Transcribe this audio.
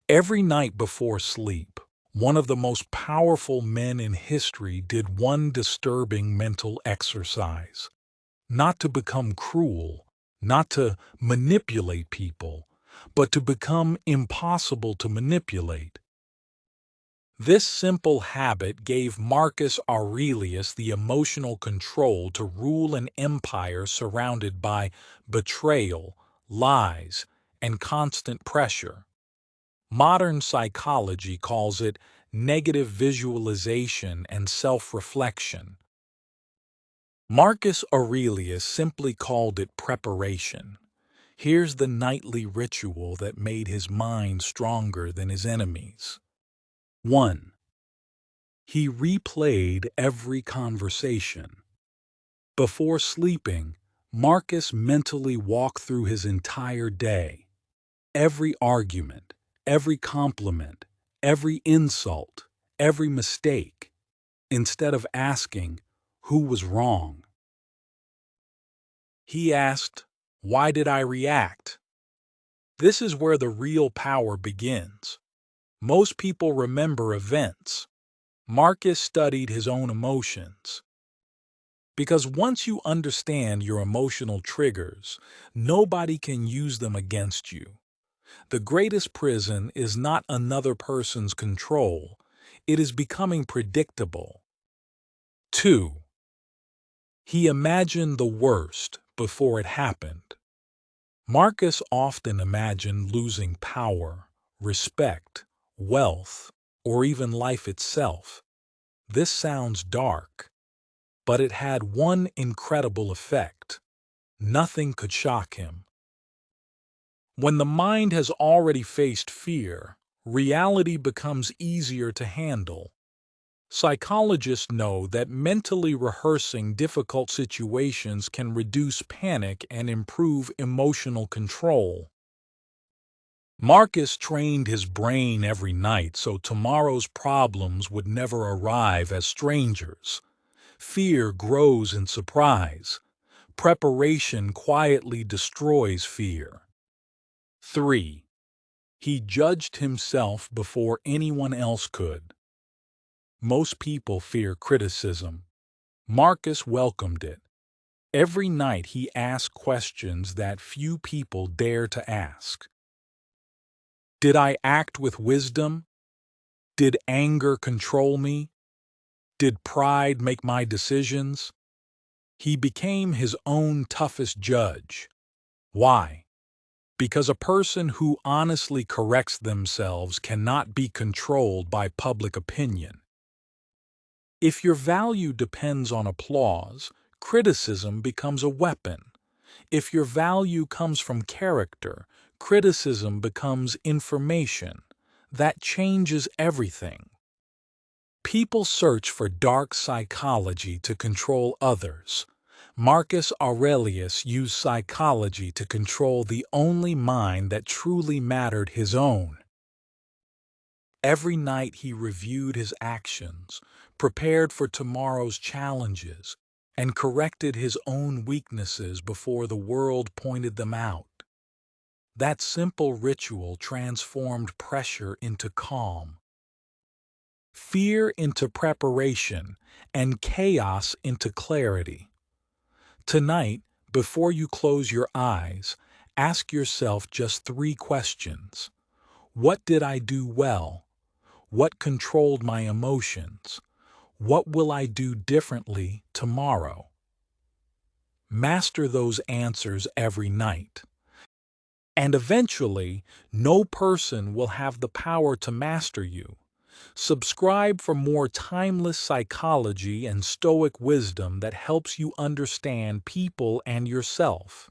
Every night before sleep, one of the most powerful men in history did one disturbing mental exercise. Not to become cruel, not to manipulate people, but to become impossible to manipulate. This simple habit gave Marcus Aurelius the emotional control to rule an empire surrounded by betrayal, lies, and constant pressure. Modern psychology calls it negative visualization and self-reflection. Marcus Aurelius simply called it preparation. Here's the nightly ritual that made his mind stronger than his enemies. 1. He replayed every conversation. Before sleeping, Marcus mentally walked through his entire day. Every argument, every compliment, every insult, every mistake, instead of asking, who was wrong? He asked, why did I react? This is where the real power begins. Most people remember events. Marcus studied his own emotions. Because once you understand your emotional triggers, nobody can use them against you. The greatest prison is not another person's control. It is becoming predictable. 2. He imagined the worst before it happened. Marcus often imagined losing power, respect, wealth, or even life itself. This sounds dark, but it had one incredible effect. Nothing could shock him. When the mind has already faced fear, reality becomes easier to handle. Psychologists know that mentally rehearsing difficult situations can reduce panic and improve emotional control. Marcus trained his brain every night so tomorrow's problems would never arrive as strangers. Fear grows in surprise. Preparation quietly destroys fear. 3. He judged himself before anyone else could. Most people fear criticism. Marcus welcomed it. Every night he asked questions that few people dare to ask. Did I act with wisdom? Did anger control me? Did pride make my decisions? He became his own toughest judge. Why? Because a person who honestly corrects themselves cannot be controlled by public opinion. If your value depends on applause, criticism becomes a weapon. If your value comes from character, criticism becomes information. That changes everything. People search for dark psychology to control others. Marcus Aurelius used psychology to control the only mind that truly mattered, his own. Every night he reviewed his actions, prepared for tomorrow's challenges, and corrected his own weaknesses before the world pointed them out. That simple ritual transformed pressure into calm, fear into preparation, and chaos into clarity. Tonight, before you close your eyes, ask yourself just 3 questions. What did I do well? What controlled my emotions? What will I do differently tomorrow? Master those answers every night. And eventually, no person will have the power to master you. Subscribe for more timeless psychology and stoic wisdom that helps you understand people and yourself.